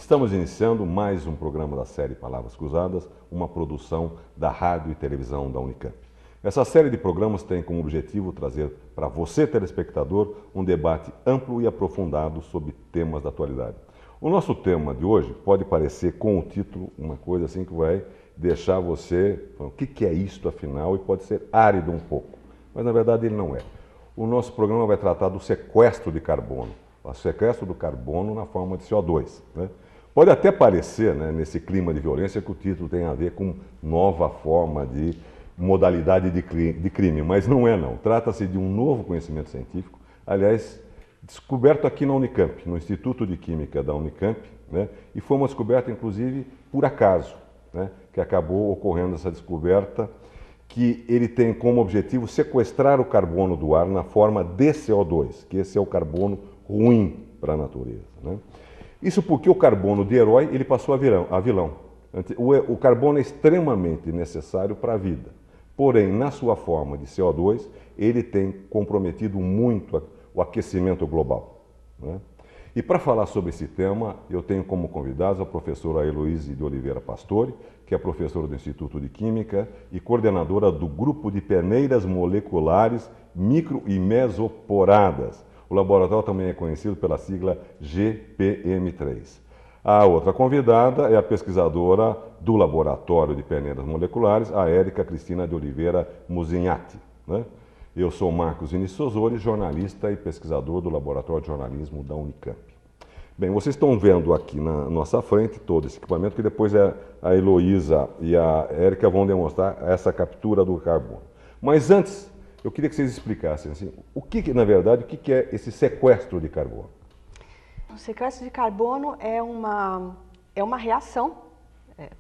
Estamos iniciando mais um programa da série Palavras Cruzadas, uma produção da Rádio e Televisão da Unicamp. Essa série de programas tem como objetivo trazer para você, telespectador, um debate amplo e aprofundado sobre temas da atualidade. O nosso tema de hoje pode parecer, com o título, uma coisa assim que vai deixar você, o que é isto afinal, e pode ser árido um pouco, mas na verdade ele não é. O nosso programa vai tratar do sequestro de carbono, o sequestro do carbono na forma de CO2, né? Pode até parecer, né, nesse clima de violência, que o título tem a ver com nova forma de modalidade de crime, mas não é não. Trata-se de um novo conhecimento científico, aliás, descoberto aqui na Unicamp, no Instituto de Química da Unicamp, né, e foi uma descoberta, inclusive, por acaso, né, que acabou ocorrendo essa descoberta, que ele tem como objetivo sequestrar o carbono do ar na forma de CO2, que esse é o carbono ruim para a natureza, né? Isso porque o carbono de herói ele passou a vilão. O carbono é extremamente necessário para a vida, porém, na sua forma de CO2, ele tem comprometido muito o aquecimento global, né? E para falar sobre esse tema, eu tenho como convidados a professora Heloíse de Oliveira Pastore, que é professora do Instituto de Química e coordenadora do Grupo de Peneiras Moleculares Micro e Mesoporadas. O laboratório também é conhecido pela sigla GPM3. A outra convidada é a pesquisadora do Laboratório de Peneiras Moleculares, a Érica Cristina de Oliveira Muzinhati, né? Eu sou Marcos Vinícius Osori, jornalista e pesquisador do Laboratório de Jornalismo da Unicamp. Bem, vocês estão vendo aqui na nossa frente todo esse equipamento, que depois a Heloísa e a Érica vão demonstrar essa captura do carbono. Mas antes, eu queria que vocês explicassem, assim, na verdade, o que é esse sequestro de carbono? O sequestro de carbono é uma reação,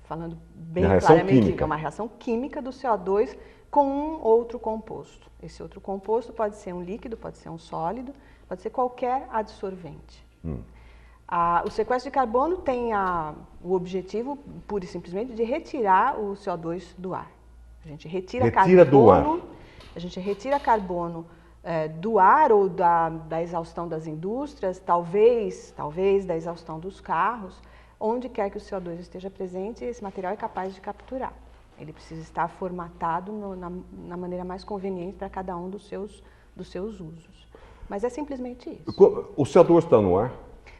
falando bem claramente, é uma reação química do CO2 com um outro composto. Esse outro composto pode ser um líquido, pode ser um sólido, pode ser qualquer adsorvente. O sequestro de carbono tem o objetivo, pura e simplesmente, de retirar o CO2 do ar. A gente retira carbono do ar. A gente retira carbono do ar ou da exaustão das indústrias, talvez da exaustão dos carros, onde quer que o CO2 esteja presente, esse material é capaz de capturar. Ele precisa estar formatado na maneira mais conveniente para cada um dos seus usos. Mas é simplesmente isso. O CO2 está no ar?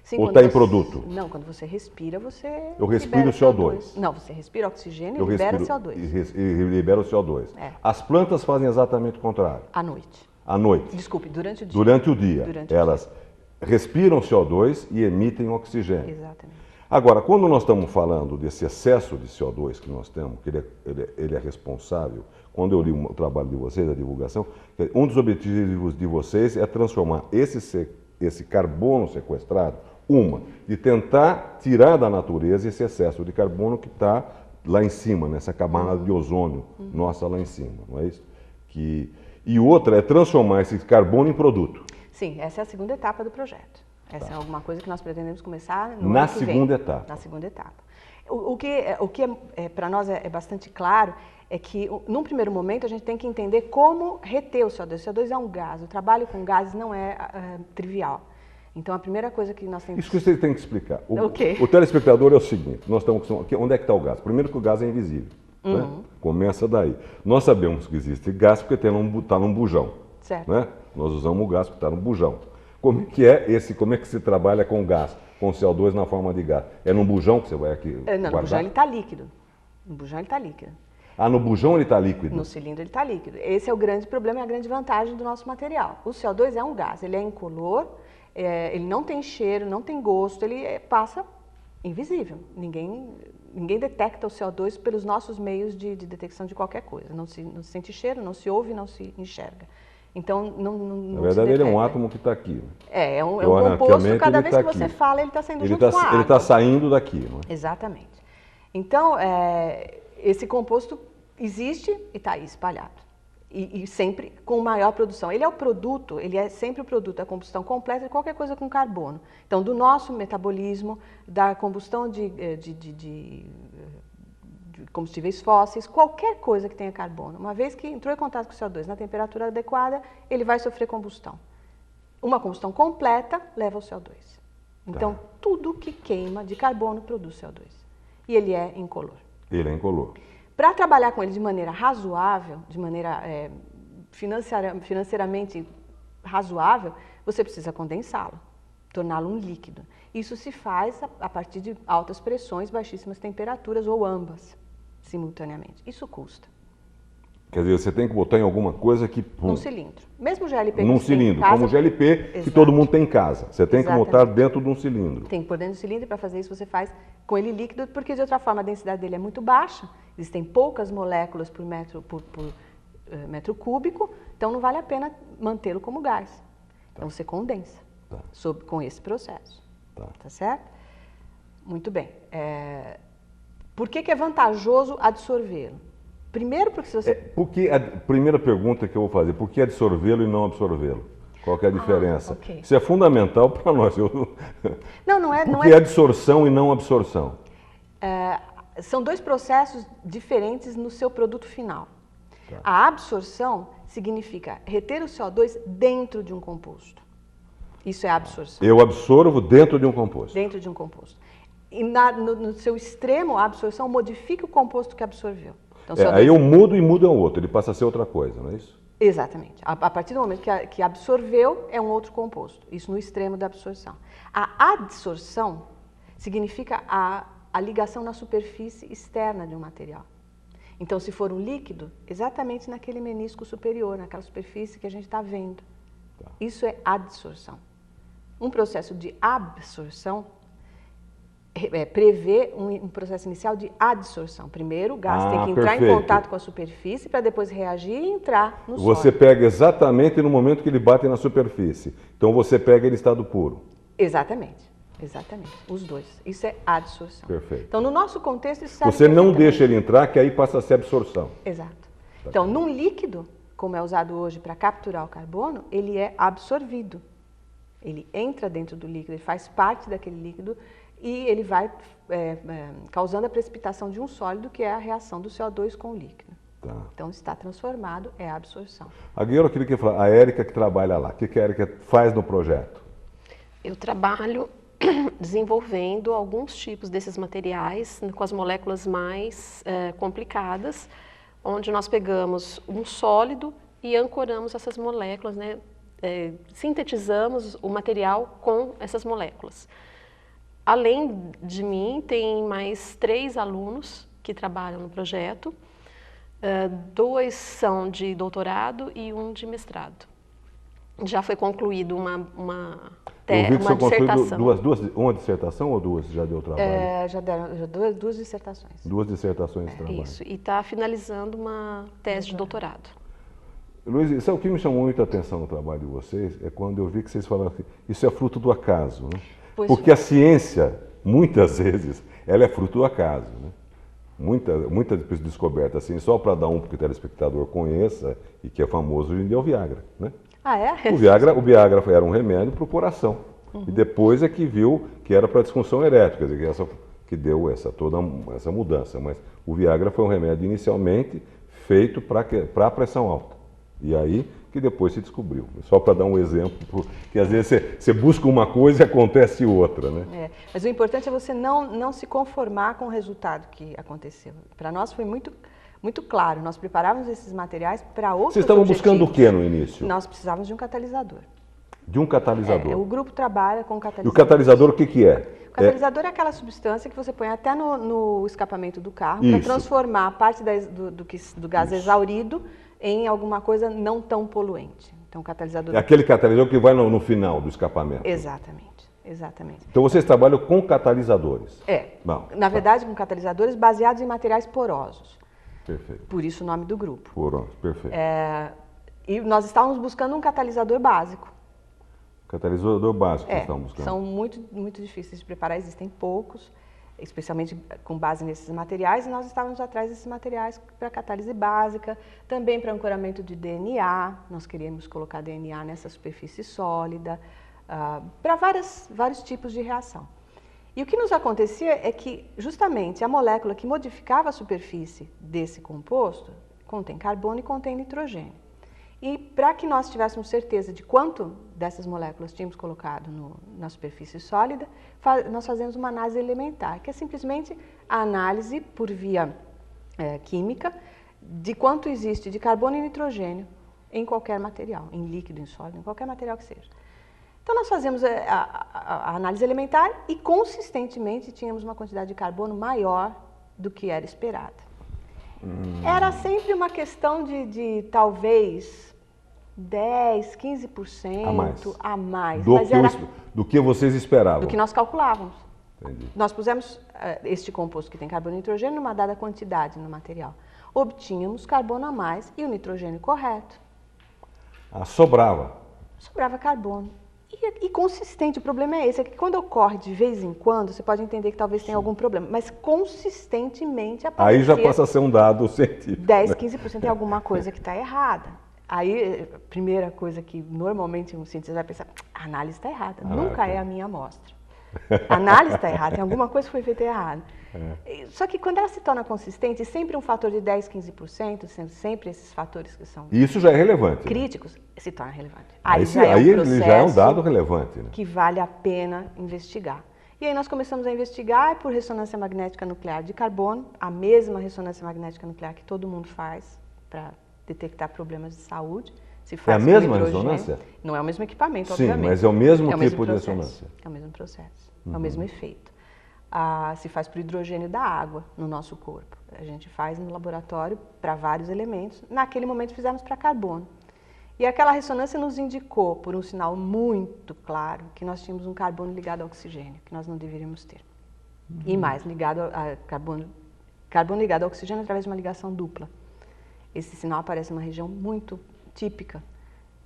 Sim, ou está em produto? Não, quando você respira, você Eu respiro o CO2. Não, você respira oxigênio e libera CO2. E libera o CO2. As plantas fazem exatamente o contrário. À noite. À noite. Desculpe, durante o dia. Durante o dia. Elas respiram CO2 e emitem oxigênio. Exatamente. Agora, quando nós estamos falando desse excesso de CO2 que nós temos, que ele é responsável, quando eu li o trabalho de vocês, a divulgação, um dos objetivos de vocês é transformar esse carbono sequestrado, de tentar tirar da natureza esse excesso de carbono que está lá em cima, nessa camada de ozônio nossa lá em cima, não é isso? E outra é transformar esse carbono em produto. Sim, essa é a segunda etapa do projeto. Essa é alguma coisa que nós pretendemos começar no na ano que segunda vem, etapa. Na segunda etapa. O que para nós é bastante claro é que, num primeiro momento, a gente tem que entender como reter o CO2. O CO2 é um gás, o trabalho com gases não é trivial. Então, a primeira coisa que nós temos... Isso que você tem que explicar. Okay. O telespectador é o seguinte, nós estamos... Onde é que está o gás? Primeiro que o gás é invisível. Né? Começa daí. Nós sabemos que existe gás porque está num bujão. Certo. Né? Nós usamos o gás porque está num bujão. Como é que se trabalha com gás, com CO2 na forma de gás? É num bujão que você vai aqui guardar? Não, no bujão ele está líquido. No bujão ele está líquido. No bujão ele está líquido? No cilindro ele está líquido. Esse é o grande problema e a grande vantagem do nosso material. O CO2 é um gás, ele é incolor, ele não tem cheiro, não tem gosto, ele passa invisível. Ninguém detecta o CO2 pelos nossos meios de detecção de qualquer coisa. Não se sente cheiro, não se ouve, não se enxerga. Então, na verdade, ele é um átomo que está aqui. É um composto, cada vez que você fala, ele está saindo junto com a água. Ele está saindo daqui, não é? Exatamente. Então, esse composto existe e está aí espalhado. E sempre com maior produção. Ele é o produto, ele é sempre o produto da combustão completa de qualquer coisa com carbono. Então, do nosso metabolismo, da combustão de combustíveis fósseis, qualquer coisa que tenha carbono, uma vez que entrou em contato com o CO2 na temperatura adequada, ele vai sofrer combustão. Uma combustão completa leva ao CO2. Então, tudo que queima de carbono produz CO2. E ele é incolor. Ele é incolor. Para trabalhar com ele de maneira razoável, de maneira financeiramente razoável, você precisa condensá-lo, torná-lo um líquido. Isso se faz a partir de altas pressões, baixíssimas temperaturas ou ambas, simultaneamente. Isso custa. Quer dizer, você tem que botar em alguma coisa que... Num cilindro. Mesmo o GLP num cilindro, como o GLP que todo mundo tem em casa. Você tem que botar dentro de um cilindro. Tem que pôr dentro do cilindro, e para fazer isso você faz com ele líquido, porque de outra forma a densidade dele é muito baixa, existem poucas moléculas por metro cúbico, então não vale a pena mantê-lo como gás. Então você condensa com esse processo. Tá certo? Muito bem. Por que é vantajoso absorvê-lo? Primeiro porque se você... Porque a primeira pergunta que eu vou fazer, por que absorvê-lo e não absorvê-lo? Qual que é a diferença? Okay. Isso é fundamental para nós. Não é... Por que adsorção e não absorção? São dois processos diferentes no seu produto final. A absorção significa reter o CO2 dentro de um composto. Isso é absorção. Eu absorvo dentro de um composto. Dentro de um composto. E no seu extremo, a absorção modifica o composto que absorveu. Então, aí eu mudo e muda o outro, ele passa a ser outra coisa, não é isso? Exatamente. A partir do momento que absorveu, é um outro composto. Isso no extremo da absorção. A adsorção significa a ligação na superfície externa de um material. Então, se for um líquido, exatamente naquele menisco superior, naquela superfície que a gente está vendo. Isso é adsorção. Um processo de absorção prevê um processo inicial de adsorção. Primeiro, o gás tem que entrar em contato com a superfície para depois reagir e entrar no solo. Você pega exatamente no momento que ele bate na superfície. Então você pega ele em estado puro. Exatamente. Exatamente. Os dois. Isso é adsorção. Perfeito. Então, no nosso contexto, isso serve Você não deixa ele entrar, que aí passa a ser absorção. Exato. Então, num líquido, como é usado hoje para capturar o carbono, ele é absorvido. Ele entra dentro do líquido, ele faz parte daquele líquido e ele vai causando a precipitação de um sólido, que é a reação do CO2 com o líquido. Então, está transformado, é a absorção. Agora eu queria falar, a Érica que trabalha lá, o que a Érica faz no projeto? Eu trabalho desenvolvendo alguns tipos desses materiais com as moléculas mais complicadas, onde nós pegamos um sólido e ancoramos essas moléculas, né? Sintetizamos o material com essas moléculas. Além de mim, tem mais 3 alunos que trabalham no projeto, 2 são de doutorado e 1 de mestrado. Já foi concluído uma dissertação. Uma dissertação ou 2 já deu trabalho? Já deram 2 dissertações. 2 dissertações de trabalho. Isso, e está finalizando uma tese de doutorado. Luiz, isso é o que me chamou muita atenção no trabalho de vocês, é quando eu vi que vocês falaram que isso é fruto do acaso, né? Porque a ciência, muitas vezes, ela é fruto do acaso, né? Muita descoberta, assim, só para dar que o telespectador conheça e que é famoso hoje em dia, é o Viagra, né? Ah, é? O Viagra era um remédio para o coração. E depois é que viu que era para disfunção erétil, quer dizer, que deu toda essa mudança. Mas o Viagra foi um remédio inicialmente feito para a pressão alta. E aí que depois se descobriu. Só para dar um exemplo, que às vezes você busca uma coisa e acontece outra, né? Mas o importante é você não se conformar com o resultado que aconteceu. Para nós foi muito claro, nós preparávamos esses materiais para outros Vocês estavam objetivos. buscando o que no início? Nós precisávamos de um catalisador. De um catalisador? O grupo trabalha com catalisador. E o catalisador o que é? O catalisador é aquela substância que você põe até no escapamento do carro para transformar a parte do gás exaurido em alguma coisa não tão poluente. Então, o catalisador... É aquele catalisador que vai no final do escapamento. Exatamente, exatamente. Então, vocês trabalham com catalisadores? Na verdade, com catalisadores baseados em materiais porosos. Perfeito. Por isso o nome do grupo. Porosos, perfeito. E nós estávamos buscando um catalisador básico. Catalisador básico que estão buscando. São muito difíceis de preparar, existem poucos, especialmente com base nesses materiais, e nós estávamos atrás desses materiais para catálise básica, também para ancoramento de DNA, nós queríamos colocar DNA nessa superfície sólida, para vários tipos de reação. E o que nos acontecia é que, justamente, a molécula que modificava a superfície desse composto contém carbono e contém nitrogênio. E para que nós tivéssemos certeza de quanto dessas moléculas tínhamos colocado na superfície sólida, nós fazemos uma análise elementar, que é simplesmente a análise por via química de quanto existe de carbono e nitrogênio em qualquer material, em líquido, em sólido, em qualquer material que seja. Então nós fazemos a análise elementar e consistentemente tínhamos uma quantidade de carbono maior do que era esperada. Era sempre uma questão de talvez 10, 15% a mais. Do que vocês esperavam. Do que nós calculávamos. Entendi. Nós pusemos este composto que tem carbono e nitrogênio numa dada quantidade no material. Obtínhamos carbono a mais e o nitrogênio correto. Sobrava. Sobrava carbono. E consistente, o problema é esse, é que quando ocorre de vez em quando, você pode entender que talvez tenha algum problema, mas consistentemente aparecia... Aí já passa a ser um dado científico. 10, 15% é alguma coisa que está errada. Aí, a primeira coisa que normalmente um cientista vai pensar, a análise está errada, nunca é a minha amostra. A análise está errada, tem alguma coisa que foi feita errada. Só que quando ela se torna consistente, sempre um fator de 10, 15%, sempre esses fatores que são isso já é relevante, críticos, né? Se torna relevante. Aí ele já é um dado relevante, né? Que vale a pena investigar. E aí nós começamos a investigar por ressonância magnética nuclear de carbono, a mesma ressonância magnética nuclear que todo mundo faz para detectar problemas de saúde. Se faz a mesma ressonância? Não é o mesmo equipamento, sim, obviamente. Mas é o mesmo tipo de ressonância. É o mesmo processo, é o mesmo efeito. Se faz para o hidrogênio da água no nosso corpo. A gente faz no laboratório para vários elementos. Naquele momento fizemos para carbono. E aquela ressonância nos indicou, por um sinal muito claro, que nós tínhamos um carbono ligado ao oxigênio, que nós não deveríamos ter. E mais, ligado a carbono ligado ao oxigênio através de uma ligação dupla. Esse sinal aparece numa região muito típica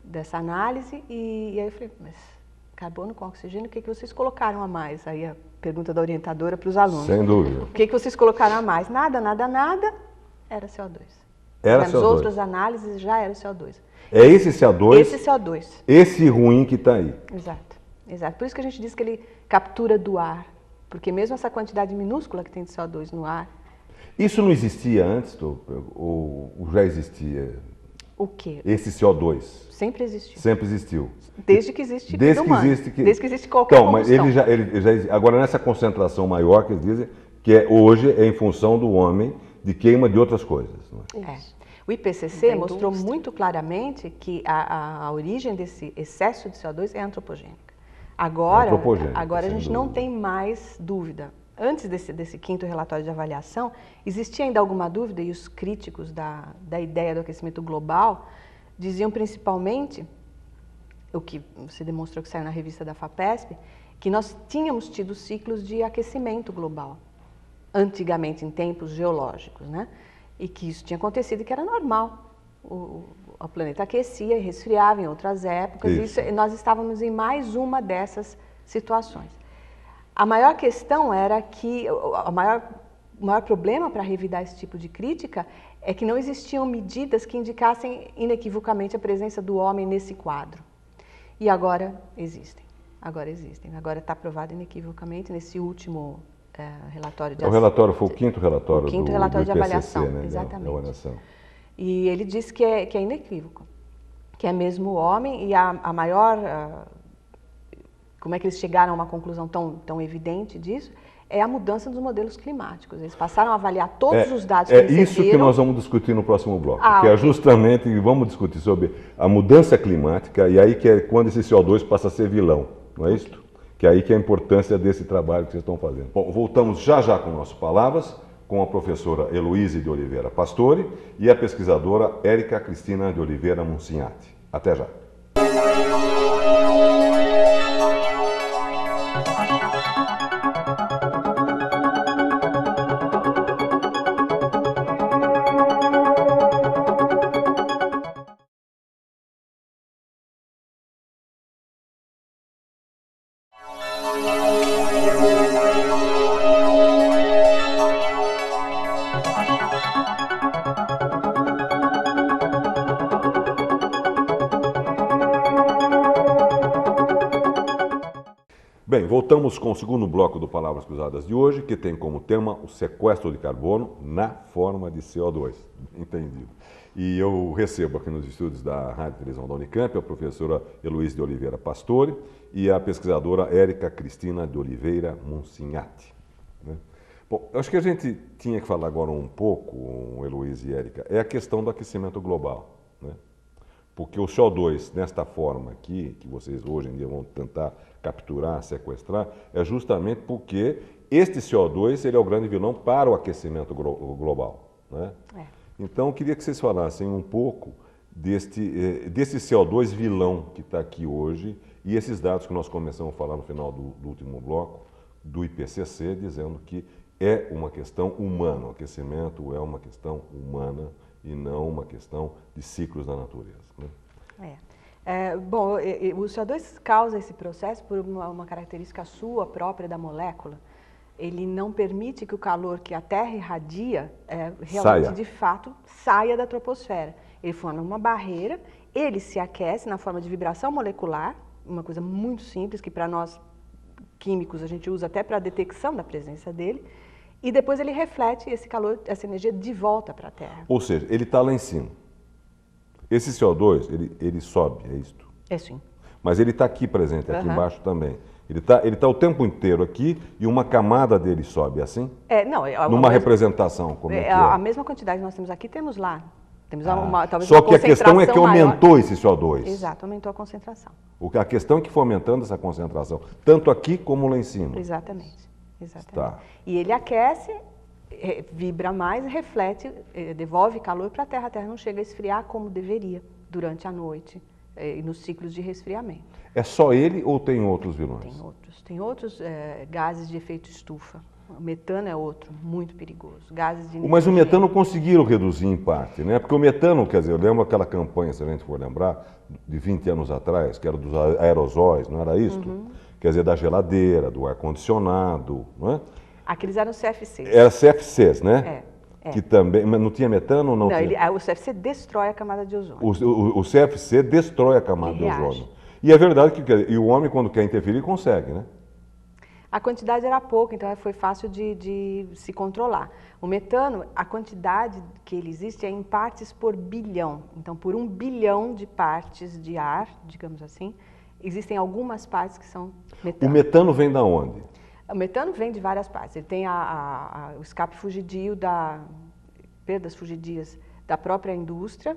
dessa análise. E aí eu falei, mas carbono com oxigênio, o que vocês colocaram a mais? Aí a pergunta da orientadora para os alunos. Sem dúvida. O que vocês colocaram a mais? Nada, era CO2. Era Nas CO2. outras análises já era CO2. É esse CO2? Esse CO2. Esse ruim que está aí. Exato. Por isso que a gente diz que ele captura do ar. Porque mesmo essa quantidade minúscula que tem de CO2 no ar... Isso não existia antes, ou já existia? O quê? Esse CO2? Sempre existiu. Sempre existiu. Desde que existe vida humana. Desde que existe qualquer então, combustão. Mas ele já agora nessa concentração maior que eles dizem, que hoje é em função do homem, de queima de outras coisas. Não é? O IPCC mostrou muito claramente que a origem desse excesso de CO2 é antropogênica. Agora a gente não tem mais dúvida. Antes desse quinto relatório de avaliação, existia ainda alguma dúvida, e os críticos da ideia do aquecimento global diziam principalmente, o que você demonstrou que saiu na revista da FAPESP, que nós tínhamos tido ciclos de aquecimento global, antigamente, em tempos geológicos, né? E que isso tinha acontecido e que era normal. O planeta aquecia e resfriava em outras épocas, e nós estávamos em mais uma dessas situações. A maior questão era que, o maior problema para revidar esse tipo de crítica é que não existiam medidas que indicassem inequivocamente a presença do homem nesse quadro. E agora existem. Agora está provado inequivocamente nesse último relatório de avaliação. Foi o quinto relatório do relatório de avaliação, né? Exatamente. Da avaliação. E ele diz que é inequívoco, que é mesmo o homem, e a maior... como é que eles chegaram a uma conclusão tão evidente disso? É a mudança dos modelos climáticos. Eles passaram a avaliar todos os dados que eles receberam. É isso que nós vamos discutir no próximo bloco, que é justamente, vamos discutir sobre a mudança climática, e aí que é quando esse CO2 passa a ser vilão, não é isso? Que é aí que é a importância desse trabalho que vocês estão fazendo. Bom, voltamos já com nossas palavras, com a professora Heloíse de Oliveira Pastore e a pesquisadora Érica Cristina de Oliveira Monsinhati. Até já. Bem, voltamos com o segundo bloco do Palavras Cruzadas de hoje, que tem como tema o sequestro de carbono na forma de CO2. Entendido. E eu recebo aqui nos estúdios da Rádio e Televisão da Unicamp a professora Heloísa de Oliveira Pastore e a pesquisadora Érica Cristina de Oliveira Monsignati. Né? Bom, acho que a gente tinha que falar agora um pouco, Heloísa e Érica, é a questão do aquecimento global. Né? Porque o CO2, nesta forma aqui, que vocês hoje em dia vão tentar capturar, sequestrar, é justamente porque este CO2 ele é o grande vilão para o aquecimento global. Né? Então, eu queria que vocês falassem um pouco desse CO2 vilão que está aqui hoje e esses dados que nós começamos a falar no final do último bloco, do IPCC, dizendo que é uma questão humana, o aquecimento é uma questão humana e não uma questão de ciclos da natureza. Né? Bom, o CO2 causa esse processo por uma característica sua própria da molécula. Ele não permite que o calor que a Terra irradia realmente, de fato, saia da troposfera. Ele forma uma barreira, ele se aquece na forma de vibração molecular, uma coisa muito simples que para nós químicos a gente usa até para a detecção da presença dele, e depois ele reflete esse calor, essa energia de volta para a Terra. Ou seja, ele está lá em cima. Esse CO2, ele sobe, é isto? É sim. Mas ele está aqui presente, aqui embaixo também. Ele tá o tempo inteiro aqui e uma camada dele sobe, é assim? Numa representação, como é que é? A mesma quantidade que nós temos aqui, temos lá. Temos talvez só que a questão é que aumentou esse CO2. Exato, aumentou a concentração. A questão é que foi aumentando essa concentração, tanto aqui como lá em cima. Exatamente. Tá. E ele aquece, vibra mais, reflete, devolve calor para a Terra. A Terra não chega a esfriar como deveria durante a noite e nos ciclos de resfriamento. É só ele ou tem outros vilões? Tem outros gases de efeito estufa. O metano é outro, muito perigoso. Gases de nitrogênio. Mas o metano conseguiram reduzir em parte, né? Porque o metano, quer dizer, eu lembro aquela campanha, se a gente for lembrar, de 20 anos atrás, que era dos aerosóis, não era isso? Quer dizer, da geladeira, do ar-condicionado, não é? Aqueles eram CFCs. Era CFCs, né? Que também, mas não tinha metano ou não tinha? O CFC destrói a camada de ozônio. O CFC destrói a camada de ozônio. E é verdade que o homem, quando quer interferir, consegue, né? A quantidade era pouca, então foi fácil de se controlar. O metano, a quantidade que ele existe é em partes por bilhão. Então, por 1 bilhão de partes de ar, digamos assim, existem algumas partes que são metano. O metano vem da onde? O metano vem de várias partes. Ele tem o escape fugidio, perdas fugidias da própria indústria,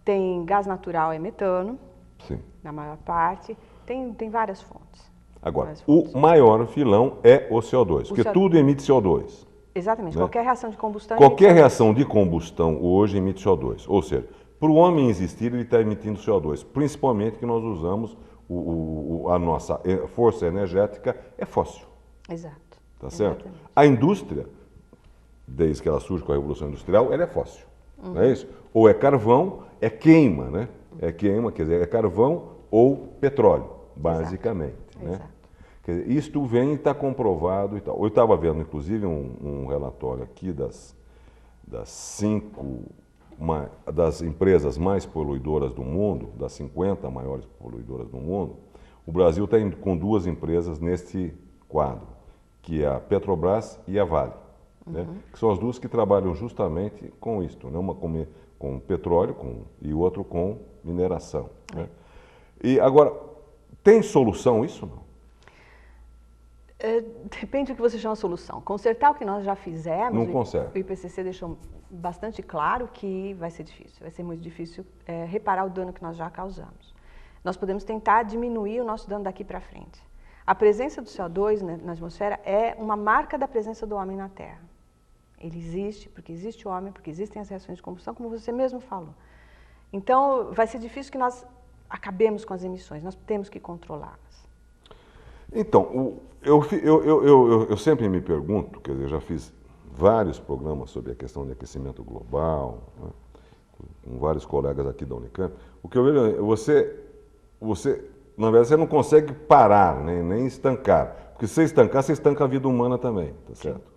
tem gás natural, é metano, sim, na maior parte, tem várias fontes. Agora, o maior vilão é o CO2, porque tudo emite CO2. Exatamente, né? Qualquer reação de combustão... Qualquer reação de combustão hoje emite CO2, ou seja, para o homem existir ele está emitindo CO2, principalmente que nós usamos a nossa força energética é fóssil. Exato. Tá certo? Exatamente. A indústria, desde que ela surge com a Revolução Industrial, ela é fóssil, não é isso? Ou é carvão, é queima, né? É queima, quer dizer, é carvão ou petróleo, basicamente. Exato. Né? Exato. Quer dizer, isto vem e está comprovado e tal. Eu estava vendo, inclusive, um relatório aqui das 5 das empresas mais poluidoras do mundo, das 50 maiores poluidoras do mundo. O Brasil está com 2 empresas neste quadro, que é a Petrobras e a Vale, né? Que são as 2 que trabalham justamente com isto, né? Uma com petróleo e o outro com mineração. Né? E agora, tem solução isso não? Depende do que você chama de solução. Consertar o que nós já fizemos, não consegue. O IPCC deixou bastante claro que vai ser difícil, vai ser muito difícil reparar o dano que nós já causamos. Nós podemos tentar diminuir o nosso dano daqui para frente. A presença do CO2 na atmosfera é uma marca da presença do homem na Terra. Ele existe porque existe o homem, porque existem as reações de combustão, como você mesmo falou. Então, vai ser difícil que nós acabemos com as emissões, nós temos que controlá-las. Então, eu sempre me pergunto, quer dizer, eu já fiz vários programas sobre a questão de aquecimento global, né, com vários colegas aqui da Unicamp. O que eu vejo é, você na verdade, você não consegue parar, né, nem estancar. Porque se você estancar, você estanca a vida humana também, tá certo?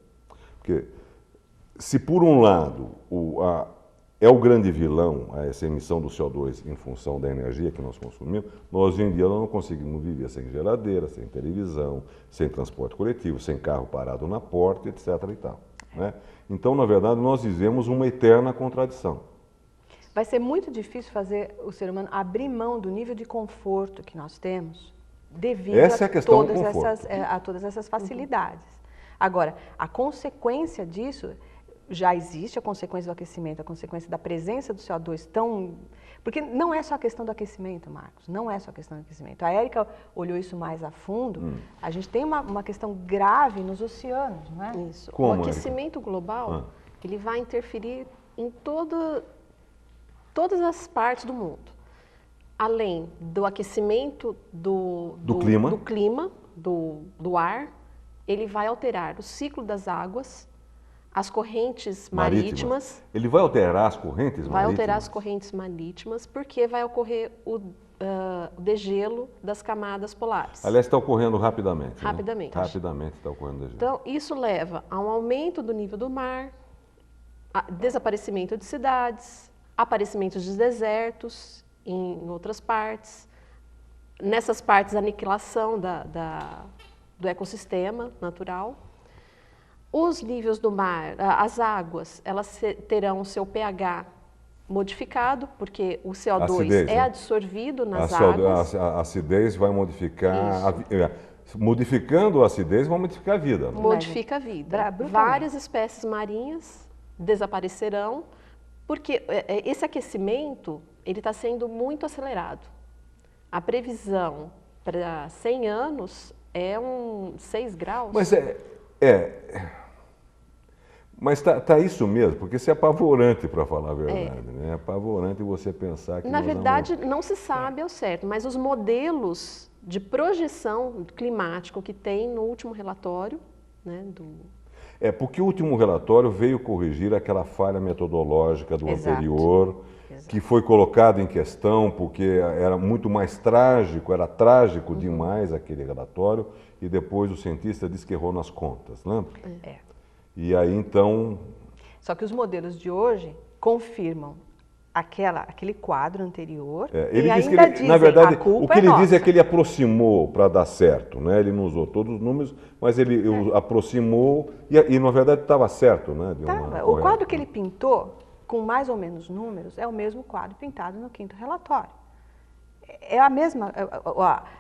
Porque se por um lado é o grande vilão, essa emissão do CO2 em função da energia que nós consumimos. Nós, hoje em dia, não conseguimos viver sem geladeira, sem televisão, sem transporte coletivo, sem carro parado na porta, etc. e tal, né? Então, na verdade, nós vivemos uma eterna contradição. Vai ser muito difícil fazer o ser humano abrir mão do nível de conforto que nós temos devido a todas essas facilidades. Agora, a consequência disso, já existe a consequência do aquecimento, a consequência da presença do CO2 tão... Porque não é só a questão do aquecimento, Marcos, não é só a questão do aquecimento. A Érica olhou isso mais a fundo. A gente tem uma questão grave nos oceanos, não é? Isso. Como, o aquecimento global, ele vai interferir em todas as partes do mundo. Além do aquecimento do clima, do ar, ele vai alterar o ciclo das águas, as correntes marítimas. Ele vai alterar as correntes marítimas? Vai alterar as correntes marítimas, porque vai ocorrer o degelo das camadas polares. Aliás, está ocorrendo rapidamente. Rapidamente. Né? Rapidamente está ocorrendo o degelo. Então, isso leva a um aumento do nível do mar, a desaparecimento de cidades, aparecimento de desertos em outras partes. Nessas partes, a aniquilação do ecossistema natural. Os níveis do mar, as águas, elas terão o seu pH modificado, porque o CO2 acidez, é absorvido nas águas. A acidez vai modificar... Modificando a acidez, vai modificar a vida. Né? Modifica a vida. Várias espécies marinhas desaparecerão, porque esse aquecimento ele está sendo muito acelerado. A previsão para 100 anos é 6 graus. Mas tá isso mesmo, porque isso é apavorante, para falar a verdade. Né? É apavorante você pensar que... Na verdade, não se sabe ao certo, mas os modelos de projeção climática que tem no último relatório, né, porque o último relatório veio corrigir aquela falha metodológica do anterior, que foi colocado em questão porque era muito mais trágico, era trágico demais aquele relatório, e depois o cientista disse que errou nas contas, lembra? E aí, então... Só que os modelos de hoje confirmam aquele quadro anterior ele e diz ainda que na verdade, o que ele diz é nossa. que ele aproximou para dar certo, né? Ele não usou todos os números, mas ele aproximou e na verdade estava certo, né? O quadro que ele pintou, com mais ou menos números, é o mesmo quadro pintado no 5º relatório. É a mesma,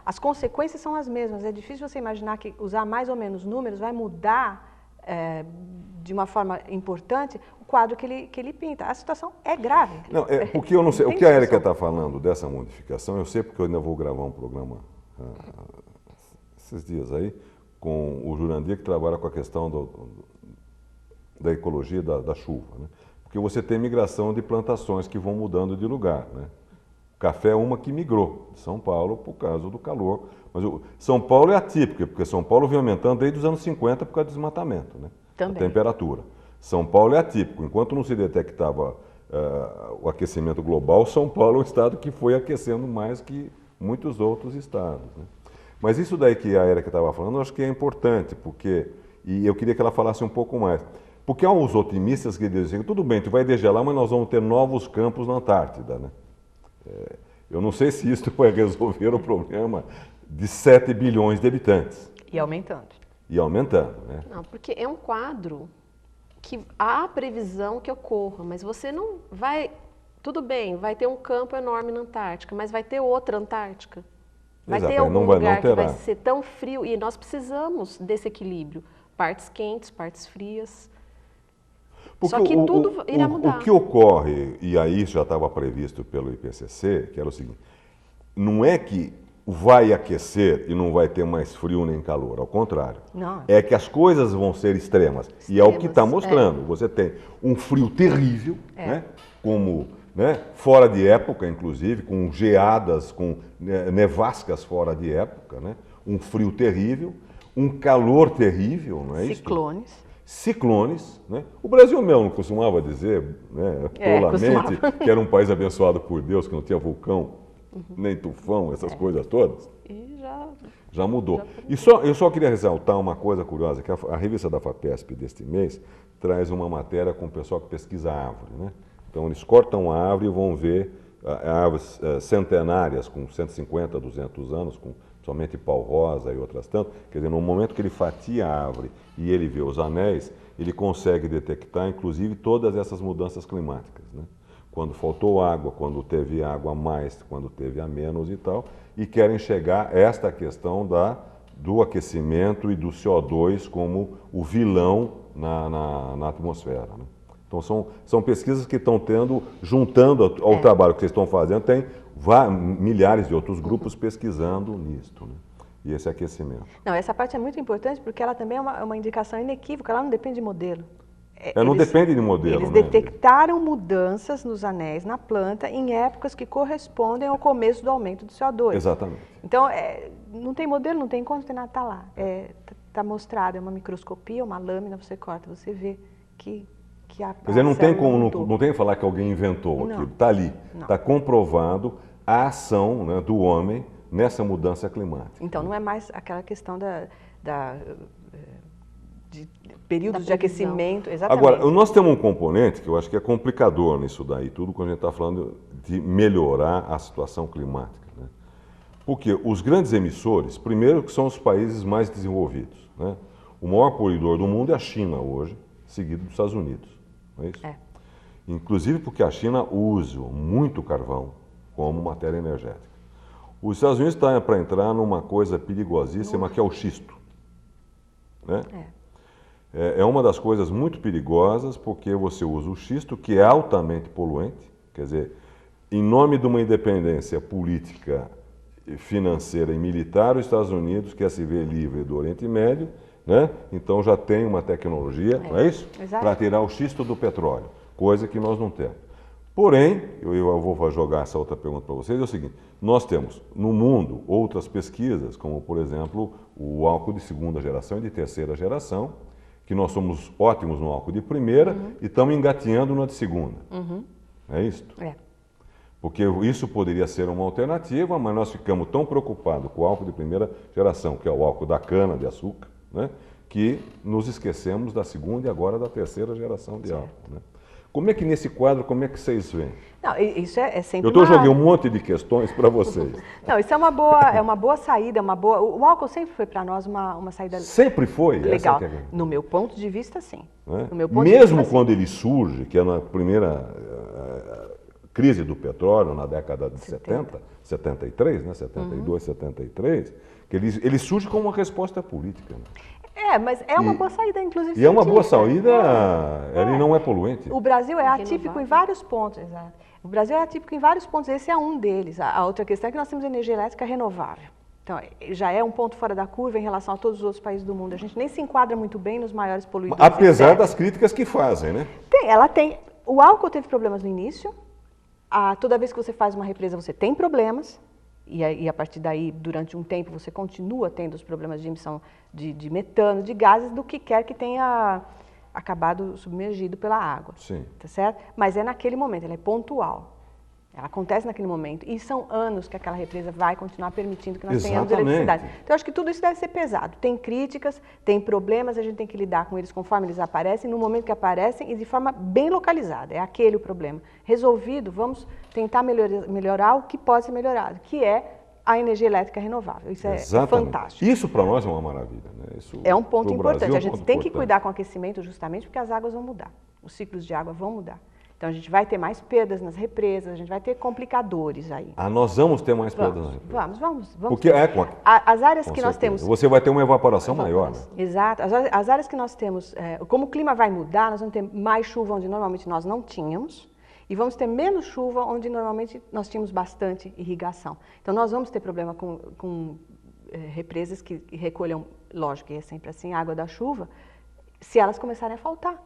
as consequências são as mesmas. É difícil você imaginar que usar mais ou menos números vai mudar de uma forma importante o quadro que ele pinta. A situação é grave. Não, porque eu não sei. O que a Érica está falando dessa modificação, eu sei porque eu ainda vou gravar um programa esses dias aí com o Jurandir, que trabalha com a questão da ecologia da chuva, né? Porque você tem migração de plantações que vão mudando de lugar, né? O café é uma que migrou de São Paulo por causa do calor. Mas São Paulo é atípico, porque São Paulo vem aumentando desde os anos 50 por causa do desmatamento, né? Também. A temperatura. São Paulo é atípico. Enquanto não se detectava o aquecimento global, São Paulo é um estado que foi aquecendo mais que muitos outros estados, né? Mas isso daí que a Érica estava falando, eu acho que é importante, porque, e eu queria que ela falasse um pouco mais. Porque há uns otimistas que dizem, tudo bem, tu vai degelar, mas nós vamos ter novos campos na Antártida, né? Eu não sei se isso vai resolver o problema de 7 bilhões de habitantes. E aumentando. E aumentando, né? Não, porque é um quadro que há previsão que ocorra, mas você não vai... Tudo bem, vai ter um campo enorme na Antártica, mas vai ter outra Antártica. Vai ter algum lugar que vai ser tão frio, e nós precisamos desse equilíbrio. Partes quentes, partes frias. Porque só que tudo irá mudar. O que ocorre, e aí isso já estava previsto pelo IPCC, que era o seguinte, não é que vai aquecer e não vai ter mais frio nem calor, ao contrário. Não. É que as coisas vão ser extremas. E é o que está mostrando. Você tem um frio terrível, né? Como... Né? Fora de época, inclusive, com geadas, com nevascas fora de época, né? Um frio terrível, um calor terrível, não é isso? Ciclones, né? O Brasil mesmo costumava dizer, né, tolamente, que era um país abençoado por Deus, que não tinha vulcão, nem tufão, essas coisas todas. E já mudou. Eu só queria ressaltar uma coisa curiosa, que a revista da FAPESP deste mês traz uma matéria com o pessoal que pesquisa árvore, né? Então eles cortam a árvore e vão ver árvores centenárias com 150, 200 anos, com somente pau-rosa e outras tantas. Quer dizer, no momento que ele fatia a árvore e ele vê os anéis, ele consegue detectar, inclusive, todas essas mudanças climáticas, né? Quando faltou água, quando teve água a mais, quando teve a menos e tal, e querem chegar a esta questão do aquecimento e do CO2 como o vilão na atmosfera, né? Então são pesquisas que estão juntando ao trabalho que vocês estão fazendo, tem milhares de outros grupos pesquisando nisto, né? E esse aquecimento. Não, essa parte é muito importante porque ela também é uma indicação inequívoca, ela não depende de modelo. Não depende de modelo. Eles né? detectaram mudanças nos anéis na planta em épocas que correspondem ao começo do aumento do CO2. Exatamente. Então, não tem modelo, não tem como, tem nada, está lá. Está mostrado, é uma microscopia, uma lâmina, você corta, você vê que a Quer dizer, não tem como, mudou. não tem que falar que alguém inventou aquilo, está ali. Está comprovado a ação, né, do homem nessa mudança climática. Então, não é mais aquela questão de períodos de aquecimento. Exatamente. Agora, nós temos um componente que eu acho que é complicador nisso daí, tudo quando a gente está falando de melhorar a situação climática, né? Porque os grandes emissores, primeiro que são os países mais desenvolvidos, né? O maior poluidor do mundo é a China hoje, seguido dos Estados Unidos, não é isso? Inclusive porque a China usa muito carvão como matéria energética. Os Estados Unidos estão para entrar numa coisa perigosíssima que é o xisto, né? É uma das coisas muito perigosas porque você usa o xisto, que é altamente poluente, quer dizer, em nome de uma independência política, financeira e militar, os Estados Unidos quer se ver livre do Oriente Médio, né? Então já tem uma tecnologia, não é isso? Para tirar o xisto do petróleo, coisa que nós não temos. Porém, eu vou jogar essa outra pergunta para vocês, é o seguinte, nós temos no mundo outras pesquisas, como por exemplo o álcool de segunda geração e de terceira geração, que nós somos ótimos no álcool de primeira e estamos engatinhando no de segunda. É isso? Porque isso poderia ser uma alternativa, mas nós ficamos tão preocupados com o álcool de primeira geração, que é o álcool da cana de açúcar, né, que nos esquecemos da segunda e agora da terceira geração de álcool, né? Como é que nesse quadro, como é que vocês veem? Não, isso é sempre joguei um monte de questões para vocês. Não, isso é uma boa saída, o álcool sempre foi para nós uma saída sempre foi legal. Essa no meu ponto de vista, sim. É? No meu ponto Mesmo de vista, quando sim. ele surge, que é na primeira crise do petróleo, na década de 73, né? 72, 73, que ele surge como uma resposta política, né? Mas é uma boa saída, inclusive. E é uma boa saída, ele não é poluente. O Brasil é atípico em vários pontos, exato. O Brasil é atípico em vários pontos, esse é um deles. A outra questão é que nós temos energia elétrica renovável. Então, já é um ponto fora da curva em relação a todos os outros países do mundo. A gente nem se enquadra muito bem nos maiores poluidores. Apesar das críticas que fazem, né? Ela tem. O álcool teve problemas no início. Toda vez que você faz uma represa, você tem problemas. E a partir daí, durante um tempo, você continua tendo os problemas de emissão de metano, de gases, do que quer que tenha acabado submergido pela água. Sim. Tá certo? Mas é naquele momento, ela é pontual. Ela acontece naquele momento. E são anos que aquela represa vai continuar permitindo que nós tenhamos eletricidade. Então, eu acho que tudo isso deve ser pesado. Tem críticas, tem problemas, a gente tem que lidar com eles conforme eles aparecem, no momento que aparecem e de forma bem localizada. É aquele o problema. Resolvido, vamos tentar melhorar o que pode ser melhorado, que é a energia elétrica renovável. Isso é fantástico. Isso para nós é uma maravilha, né? Isso é um ponto importante. Brasil, a gente tem que cuidar com o aquecimento justamente porque as águas vão mudar. Os ciclos de água vão mudar. Então, a gente vai ter mais perdas nas represas, a gente vai ter complicadores aí. Nós vamos ter mais perdas nas represas. Vamos. Porque as áreas que nós temos... Você vai ter uma evaporação maior, né? Exato. As áreas que nós temos... como o clima vai mudar, nós vamos ter mais chuva onde normalmente nós não tínhamos e vamos ter menos chuva onde normalmente nós tínhamos bastante irrigação. Então, nós vamos ter problema com represas que recolham, lógico que é sempre assim, água da chuva, se elas começarem a faltar.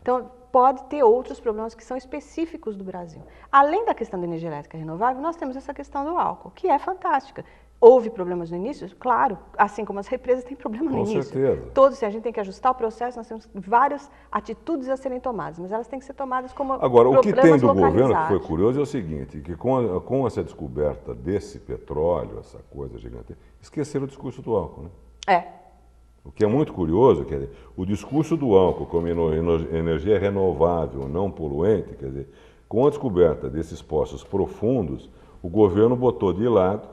Então, pode ter outros problemas que são específicos do Brasil. Além da questão da energia elétrica renovável, nós temos essa questão do álcool, que é fantástica. Houve problemas no início? Claro, assim como as represas têm problema no início. Com certeza. Todos, a gente tem que ajustar o processo, nós temos várias atitudes a serem tomadas, mas elas têm que ser tomadas como Agora, o que tem do governo que foi localizados. curioso é o seguinte, que com essa descoberta desse petróleo, essa coisa gigante, esqueceram o discurso do álcool, né? O que é muito curioso, quer dizer, o discurso do álcool como energia renovável, não poluente, quer dizer, Com a descoberta desses poços profundos, o governo botou de lado,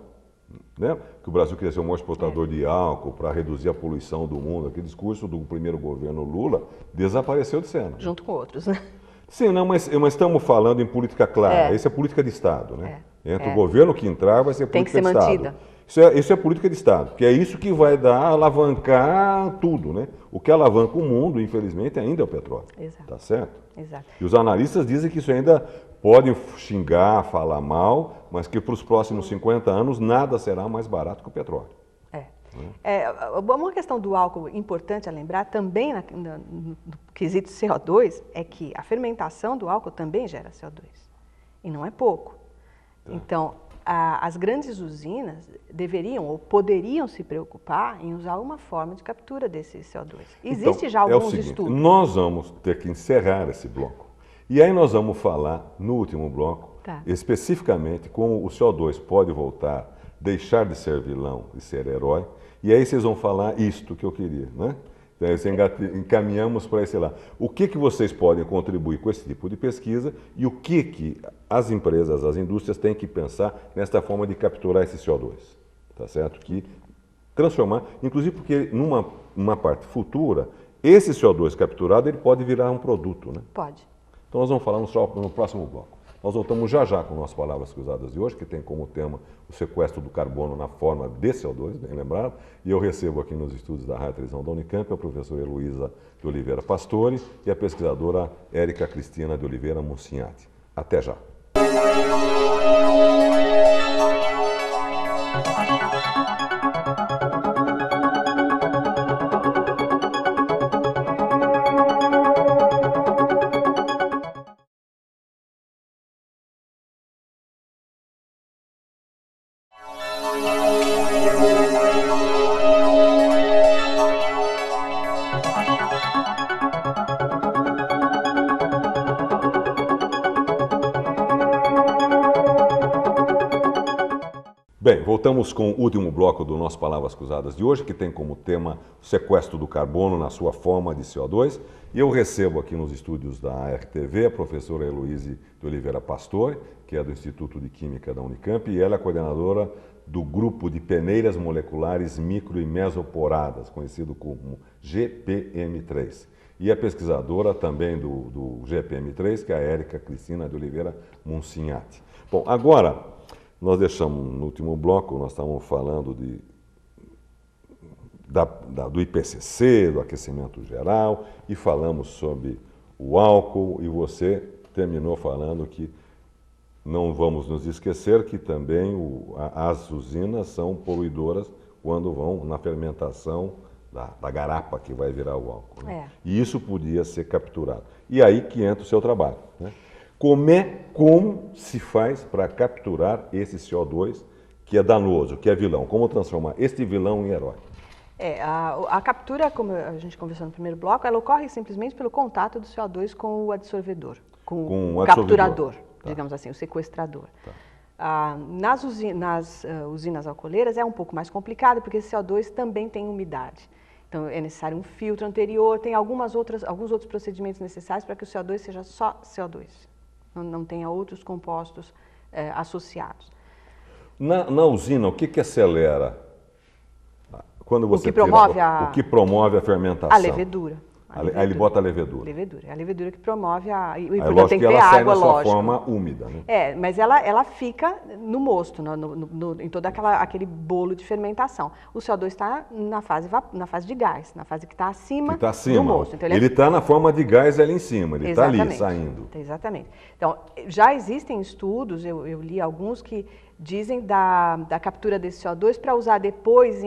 né, que o Brasil queria ser o maior exportador de álcool para reduzir a poluição do mundo. Aquele discurso do primeiro governo Lula desapareceu de cena. Junto com outros, né? Sim, não, mas estamos falando em política clara. Isso é política de Estado, né? Entre o governo que entrar, vai ser política de Estado. Tem que ser mantida. Isso é política de Estado, porque é isso que vai alavancar tudo, né? O que alavanca o mundo, infelizmente, ainda é o petróleo. Exato. Tá certo? Exato. E os analistas dizem que isso ainda podem xingar, falar mal, mas que para os próximos 50 anos nada será mais barato que o petróleo. Uma questão do álcool importante a lembrar também no quesito CO2 é que a fermentação do álcool também gera CO2 e não é pouco. Então, as grandes usinas deveriam ou poderiam se preocupar em usar uma forma de captura desse CO2. Existe já alguns estudos. Nós vamos ter que encerrar esse bloco. E aí nós vamos falar no último bloco, especificamente como o CO2 pode voltar, deixar de ser vilão e ser herói. E aí vocês vão falar isto que eu queria, né? Então, encaminhamos para esse lado. O que vocês podem contribuir com esse tipo de pesquisa e o que as empresas, as indústrias têm que pensar nesta forma de capturar esse CO2, tá certo? Que transformar, inclusive porque numa parte futura, esse CO2 capturado ele pode virar um produto, né? Pode. Então nós vamos falar no próximo bloco. Nós voltamos já com nossas palavras cruzadas de hoje, que tem como tema o sequestro do carbono na forma de CO2, bem lembrado. E eu recebo aqui nos estúdios da Rádio e Televisão da Unicamp a professora Heloísa de Oliveira Pastore e a pesquisadora Érica Cristina de Oliveira Monsinhati. Até já. Bem, voltamos com o último bloco do nosso Palavras Cruzadas de hoje, que tem como tema o sequestro do carbono na sua forma de CO2. E eu recebo aqui nos estúdios da RTV a professora Heloísa de Oliveira Pastore, que é do Instituto de Química da Unicamp, e ela é coordenadora do grupo de peneiras moleculares micro e mesoporadas, conhecido como GPM3. E a pesquisadora também do GPM3, que é a Érica Cristina de Oliveira Monsinhati. Bom, agora nós deixamos no último bloco, nós estávamos falando do IPCC, do aquecimento geral, e falamos sobre o álcool, e você terminou falando que não vamos nos esquecer que também as usinas são poluidoras quando vão na fermentação da garapa que vai virar o álcool. Né? E isso podia ser capturado. E aí que entra o seu trabalho. Né? Como se faz para capturar esse CO2 que é danoso, que é vilão? Como transformar este vilão em herói? A captura, como a gente conversou no primeiro bloco, ela ocorre simplesmente pelo contato do CO2 com o adsorvedor, com o capturador, digamos assim, o sequestrador. Nas usinas alcooleiras é um pouco mais complicado, porque esse CO2 também tem umidade. Então é necessário um filtro anterior, tem alguns outros procedimentos necessários para que o CO2 seja só CO2. Não tenha outros compostos associados. Na usina, o que acelera? Quando você o que promove a fermentação? A levedura. Aí ele bota a levedura. É a levedura que promove a... E lógico tem que ter água, lógico. Sai na sua forma úmida, né? Mas ela fica no mosto, em todo aquele bolo de fermentação. O CO2 está na fase de gás, na fase que está acima do mosto. Então, ele está na forma de gás ali em cima, ele está ali, saindo. Exatamente. Então, já existem estudos, eu li alguns que dizem da captura desse CO2 para usar depois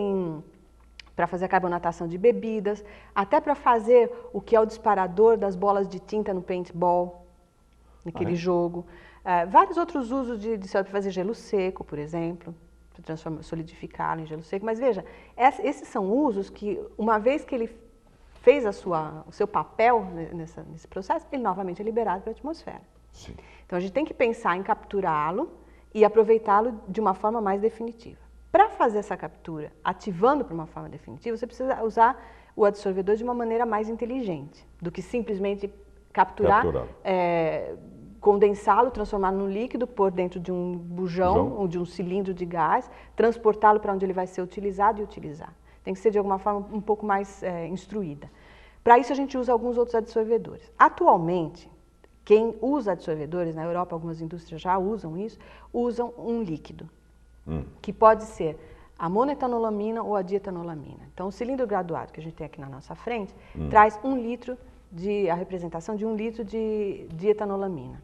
para fazer a carbonatação de bebidas, até para fazer o que é o disparador das bolas de tinta no paintball, naquele jogo. Vários outros usos de CO2 para fazer gelo seco, por exemplo, para solidificá-lo em gelo seco. Mas veja, esses são usos que, uma vez que ele fez o seu papel nesse processo, ele novamente é liberado para a atmosfera. Sim. Então a gente tem que pensar em capturá-lo e aproveitá-lo de uma forma mais definitiva. Para fazer essa captura, ativando para uma forma definitiva, você precisa usar o adsorvedor de uma maneira mais inteligente do que simplesmente capturar condensá-lo, transformá-lo num líquido, pôr dentro de um bujão ou de um cilindro de gás, transportá-lo para onde ele vai ser utilizado e utilizar. Tem que ser de alguma forma um pouco mais instruída. Para isso a gente usa alguns outros adsorvedores. Atualmente, quem usa adsorvedores, na Europa algumas indústrias já usam isso, usam um líquido, que pode ser a monoetanolamina ou a dietanolamina. Então o cilindro graduado que a gente tem aqui na nossa frente traz 1 litro a representação de 1 litro de dietanolamina.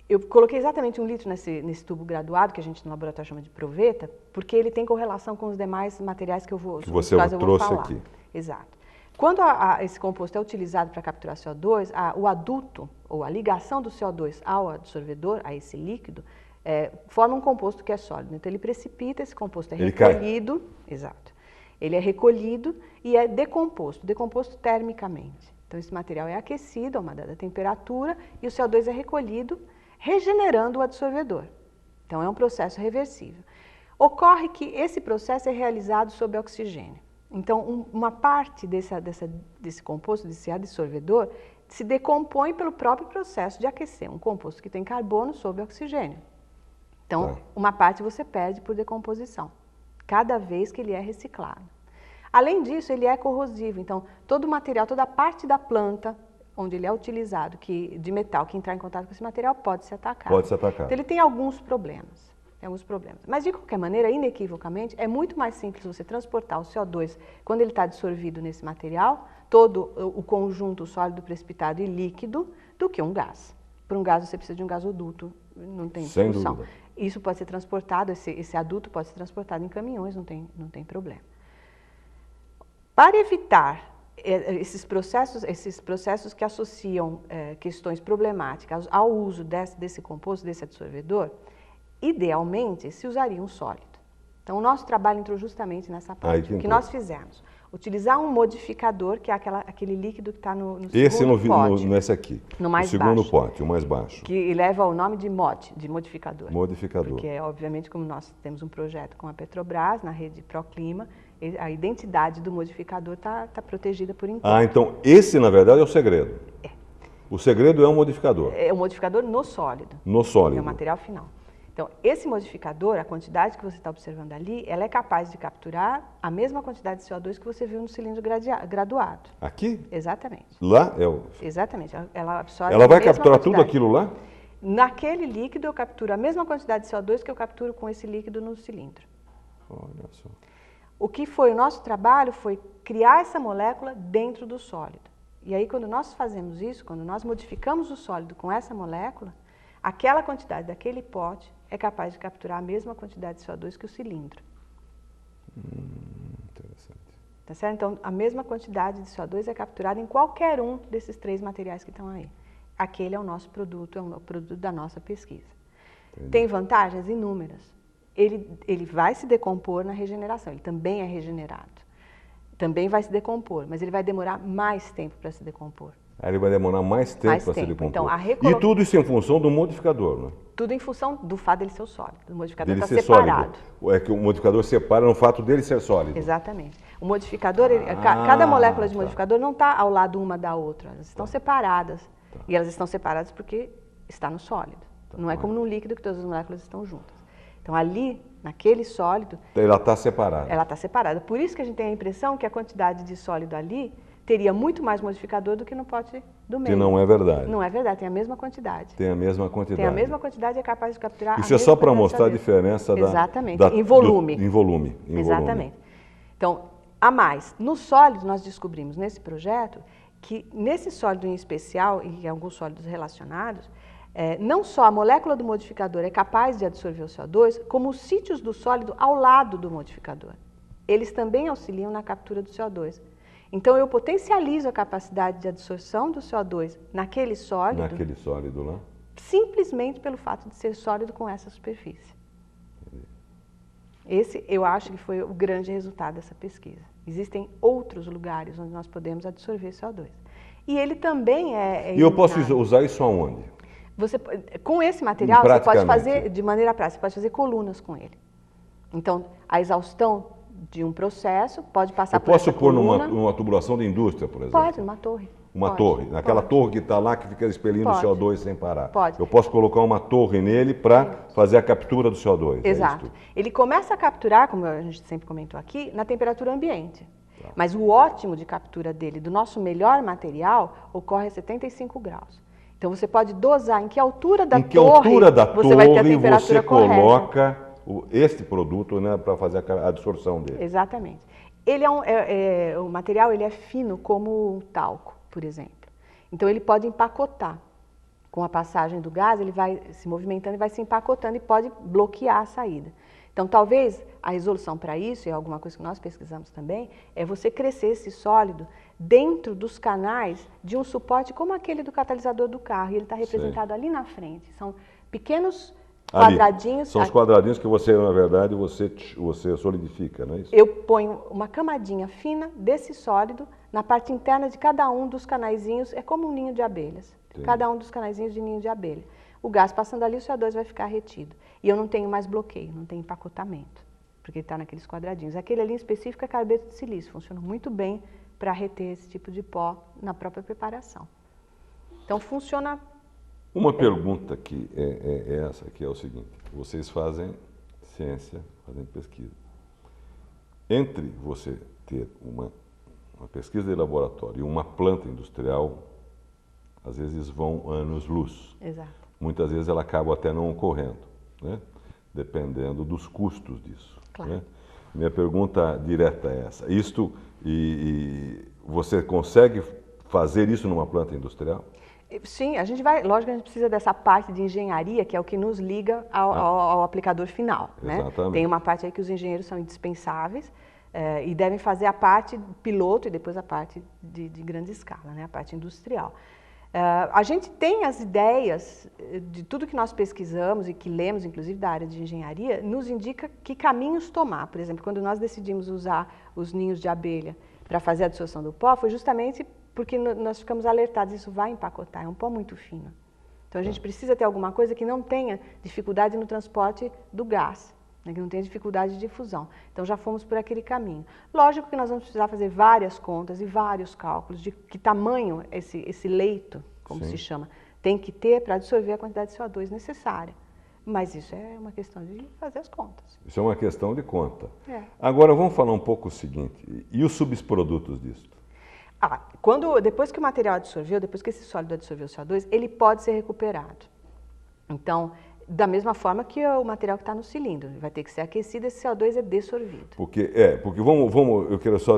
Eu coloquei exatamente 1 litro nesse tubo graduado, que a gente no laboratório chama de proveta, porque ele tem correlação com os demais materiais que você trouxe falar. Aqui. Exato. Quando esse composto é utilizado para capturar CO2, o aduto, ou a ligação do CO2 ao adsorvedor, a esse líquido, forma um composto que é sólido. Então ele precipita, esse composto é recolhido. Exato. Ele é recolhido e é decomposto termicamente. Então esse material é aquecido a uma dada temperatura e o CO2 é recolhido, regenerando o adsorvedor. Então é um processo reversível. Ocorre que esse processo é realizado sob oxigênio. Então uma parte desse composto, desse adsorvedor, se decompõe pelo próprio processo de aquecer um composto que tem carbono sob oxigênio. Então uma parte você perde por decomposição, cada vez que ele é reciclado. Além disso, ele é corrosivo, então todo o material, toda a parte da planta onde ele é utilizado, de metal, que entrar em contato com esse material, pode ser atacado. Pode ser atacado. Então ele tem alguns problemas. Mas de qualquer maneira, inequivocamente, é muito mais simples você transportar o CO2 quando ele está dissolvido nesse material, todo o conjunto sólido, precipitado e líquido, do que um gás. Para um gás você precisa de um gasoduto, não tem discussão. Sem dúvida. Isso pode ser transportado, esse aduto pode ser transportado em caminhões, não tem problema. Para evitar esses processos que associam questões problemáticas ao uso desse composto, desse adsorvedor, idealmente se usaria um sólido. Então o nosso trabalho entrou justamente nessa parte. O que nós fizemos? Utilizar um modificador, que é aquele líquido que está no segundo pote. Nesse aqui. No mais baixo. O segundo baixo. pote, o mais baixo. Que leva o nome de MOD, de modificador. Modificador. Porque, obviamente, como nós temos um projeto com a Petrobras, na rede Proclima, a identidade do modificador está protegida por enquanto. Então esse, na verdade, é o segredo. O segredo é o modificador. É o modificador no sólido. No sólido. É o material final. Então, esse modificador, a quantidade que você está observando ali, ela é capaz de capturar a mesma quantidade de CO2 que você viu no cilindro graduado. Aqui? Exatamente. Lá é o... Exatamente. Ela absorve Ela vai capturar tudo aquilo lá? Naquele líquido eu capturo a mesma quantidade de CO2 que eu capturo com esse líquido no cilindro. Olha só. O que foi o nosso trabalho foi criar essa molécula dentro do sólido. E aí, quando nós fazemos isso, quando nós modificamos o sólido com essa molécula, aquela quantidade daquele pote é capaz de capturar a mesma quantidade de CO2 que o cilindro. Interessante. Tá certo? Então, a mesma quantidade de CO2 é capturada em qualquer um desses 3 materiais que estão aí. Aquele é o nosso produto, é o produto da nossa pesquisa. Entendi. Tem vantagens inúmeras. Ele vai se decompor na regeneração, ele também é regenerado. Também vai se decompor, mas ele vai demorar mais tempo para se decompor. Aí ele vai demorar mais tempo para se decompor. Então, E tudo isso em função do modificador, né? Tudo em função do fato dele ser sólido. O modificador está separado. Sólido. É que o modificador separa no fato dele ser sólido. Exatamente. O modificador, cada molécula de modificador não está ao lado uma da outra. Elas estão separadas. E elas estão separadas porque está no sólido. Não é como no líquido que todas as moléculas estão juntas. Então, ali, naquele sólido... Ela está separada. Ela está separada. Por isso que a gente tem a impressão que a quantidade de sólido ali teria muito mais modificador do que no pote do meio. Que não é verdade. Não é verdade, tem a mesma quantidade. Tem a mesma quantidade. Tem a mesma quantidade e é capaz de capturar Isso é só para mostrar a diferença Exatamente, em volume. Em volume. Exatamente. Então, a mais, no sólido nós descobrimos nesse projeto que nesse sólido em especial e em alguns sólidos relacionados, não só a molécula do modificador é capaz de absorver o CO2, como os sítios do sólido ao lado do modificador. Eles também auxiliam na captura do CO2. Então, eu potencializo a capacidade de absorção do CO2 naquele sólido. Naquele sólido lá. Simplesmente pelo fato de ser sólido com essa superfície. Esse, eu acho que foi o grande resultado dessa pesquisa. Existem outros lugares onde nós podemos absorver CO2. E ele também é... E eu posso usar isso aonde? Com esse material, você pode fazer, de maneira prática, você pode fazer colunas com ele. Então, a exaustão de um processo pode passar por essa coluna. Eu posso pôr numa tubulação de indústria, por exemplo? Pode, numa torre. uma torre, naquela torre que está lá que fica expelindo o CO2 sem parar. Pode. Eu posso colocar uma torre nele para fazer a captura do CO2. Exato. Ele começa a capturar, como a gente sempre comentou aqui, na temperatura ambiente. Tá. Mas o ótimo de captura dele, do nosso melhor material, ocorre a 75 graus. Então você pode dosar em que altura da torre você vai ter a temperatura correta. Você coloca este produto, né, para fazer a absorção dele. Exatamente. Ele o material ele é fino como o talco, por exemplo. Então ele pode empacotar. Com a passagem do gás, ele vai se movimentando e vai se empacotando e pode bloquear a saída. Então talvez a resolução para isso, e é alguma coisa que nós pesquisamos também, é você crescer esse sólido dentro dos canais de um suporte como aquele do catalisador do carro. E ele está representado ali na frente. São pequenos quadradinhos. São os quadradinhos que você, na verdade, você solidifica, não é isso? Eu ponho uma camadinha fina desse sólido na parte interna de cada um dos canaizinhos, é como um ninho de abelhas. Sim. Cada um dos canaizinhos de ninho de abelha. O gás passando ali, o CO2 vai ficar retido. E eu não tenho mais bloqueio, não tenho empacotamento, porque ele está naqueles quadradinhos. Aquele ali em específico é carbeto de silício, funciona muito bem para reter esse tipo de pó na própria preparação. Então funciona. Uma pergunta que é essa, que é o seguinte: vocês fazem ciência, fazem pesquisa. Entre você ter uma pesquisa de laboratório e uma planta industrial, às vezes vão anos-luz. Exato. Muitas vezes ela acaba até não ocorrendo, né? Dependendo dos custos disso. Claro. Né? Minha pergunta direta é essa: você consegue fazer isso numa planta industrial? Sim, a gente vai, lógico que a gente precisa dessa parte de engenharia, que é o que nos liga ao aplicador final. Né? Exatamente. Tem uma parte aí que os engenheiros são indispensáveis e devem fazer a parte piloto e depois a parte de grande escala, né? A parte industrial. A gente tem as ideias de tudo que nós pesquisamos e que lemos, inclusive da área de engenharia, nos indica que caminhos tomar. Por exemplo, quando nós decidimos usar os ninhos de abelha para fazer a dissolução do pó, foi justamente porque nós ficamos alertados, isso vai empacotar, é um pó muito fino. Então a gente precisa ter alguma coisa que não tenha dificuldade no transporte do gás, né, que não tenha dificuldade de difusão. Então já fomos por aquele caminho. Lógico que nós vamos precisar fazer várias contas e vários cálculos de que tamanho esse leito, como Sim. se chama, tem que ter para absorver a quantidade de CO2 necessária. Mas isso é uma questão de fazer as contas. Isso é uma questão de conta. É. Agora vamos falar um pouco o seguinte: e os subprodutos disso? Depois que o material absorveu, depois que esse sólido absorveu o CO2, ele pode ser recuperado. Então, da mesma forma que o material que está no cilindro, vai ter que ser aquecido, esse CO2 é dessorvido. Porque vamos, eu quero só,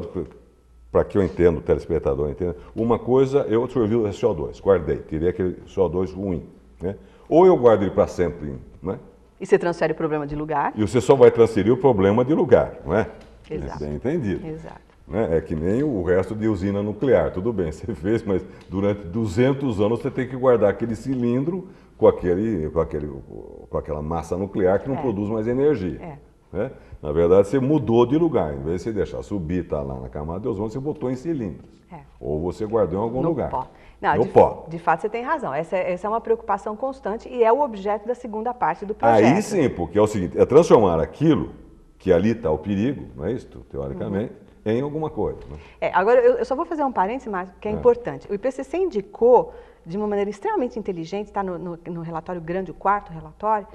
para que eu entenda, o telespectador entenda, uma coisa, eu absorvi o CO2, guardei, tirei aquele CO2 ruim, né? Ou eu guardo ele para sempre, né? E você transfere o problema de lugar. E você só vai transferir o problema de lugar, não é? Exato. Bem entendido. Exato. Né? É que nem o resto de usina nuclear, tudo bem, você fez, mas durante 200 anos você tem que guardar aquele cilindro com aquela massa nuclear que não produz mais energia. Né? Na verdade, você mudou de lugar, em vez de você deixar subir, tá lá na camada de ozônio, você botou em cilindros. Ou você guardou em algum lugar. Pó. Não, no pó. De fato, você tem razão. Essa é uma preocupação constante e é o objeto da segunda parte do projeto. Aí sim, porque é o seguinte, é transformar aquilo, que ali está o perigo, não é isso, teoricamente, em alguma coisa. Né? Agora, eu só vou fazer um parênteses, Márcio, que é importante. O IPCC indicou, de uma maneira extremamente inteligente, está no relatório grande, o quarto relatório,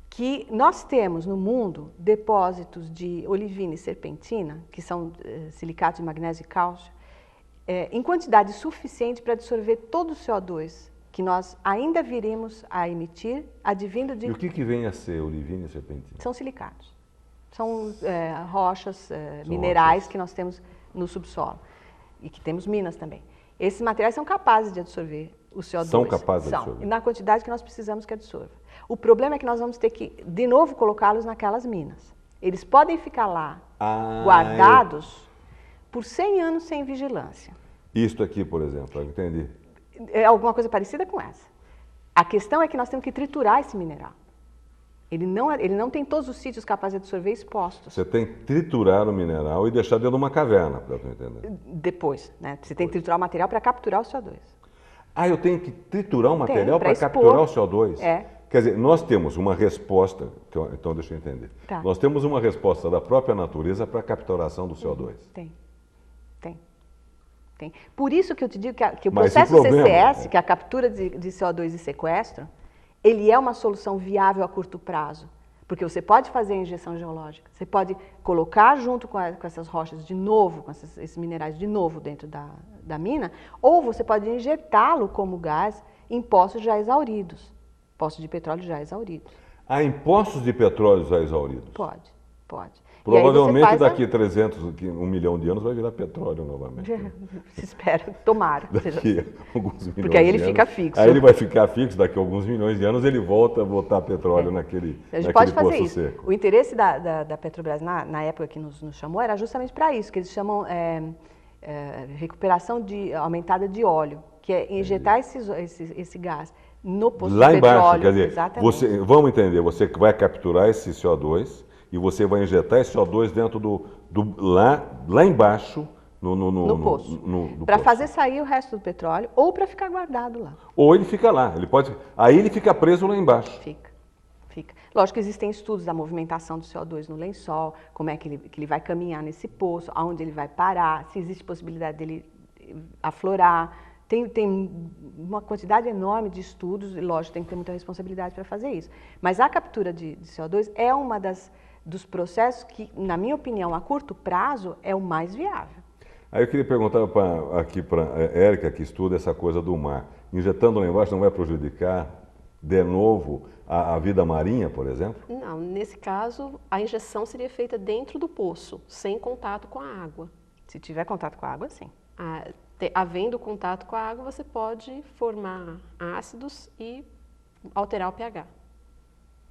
que nós temos no mundo depósitos de olivina e serpentina, que são silicatos de magnésio e cálcio, em quantidade suficiente para absorver todo o CO2 que nós ainda viríamos a emitir, advindo de... E o que vem a ser olivina e serpentina? São silicatos. São rochas minerais que nós temos no subsolo e que temos minas também. Esses materiais são capazes de absorver o CO2. São capazes de absorver. E na quantidade que nós precisamos que absorva. O problema é que nós vamos ter que, de novo, colocá-los naquelas minas. Eles podem ficar lá guardados por 100 anos sem vigilância. Isto aqui, por exemplo, eu entendi. É alguma coisa parecida com essa. A questão é que nós temos que triturar esse mineral. Ele não tem todos os sítios capazes de absorver expostos. Você tem que triturar o mineral e deixar dentro de uma caverna, para eu entender. Depois, né? Você tem que triturar o material para capturar o CO2. Eu tenho que triturar o material para capturar o CO2? Quer dizer, nós temos uma resposta, então deixa eu entender. Tá. Nós temos uma resposta da própria natureza para a capturação do CO2. Tem. Tem. Por isso que eu te digo que o processo CCS, que é a captura de CO2 e sequestro, ele é uma solução viável a curto prazo. Porque você pode fazer a injeção geológica, você pode colocar junto com essas rochas de novo, com esses minerais de novo dentro da mina, ou você pode injetá-lo como gás em poços já exauridos, poços de petróleo já exauridos. Há em poços de petróleo já exauridos? Pode. Provavelmente daqui a 1 milhão de anos vai virar petróleo novamente. Né? Se espera, tomara. Daqui a alguns milhões porque aí ele de fica anos, fixo. Aí ele vai ficar fixo, daqui a alguns milhões de anos ele volta a botar petróleo naquele A gente pode fazer poço isso. seco. O interesse da Petrobras na época que nos chamou era justamente para isso, que eles chamam recuperação aumentada de óleo, que é injetar esse gás no poço de petróleo. Lá embaixo, quer dizer, exatamente. vamos entender, você vai capturar esse CO2 e você vai injetar esse CO2 dentro lá embaixo no poço. Para fazer sair o resto do petróleo ou para ficar guardado lá. Ou ele fica lá, aí ele fica preso lá embaixo. Fica. Lógico que existem estudos da movimentação do CO2 no lençol, como é que ele vai caminhar nesse poço, aonde ele vai parar, se existe possibilidade dele aflorar. Tem uma quantidade enorme de estudos e, lógico, tem que ter muita responsabilidade para fazer isso. Mas a captura de CO2 é uma dos processos que, na minha opinião, a curto prazo, é o mais viável. Aí eu queria perguntar aqui para a Érica, que estuda essa coisa do mar. Injetando lá embaixo não vai prejudicar, de novo, a vida marinha, por exemplo? Não, nesse caso, a injeção seria feita dentro do poço, sem contato com a água. Se tiver contato com a água, sim. Havendo contato com a água, você pode formar ácidos e alterar o pH.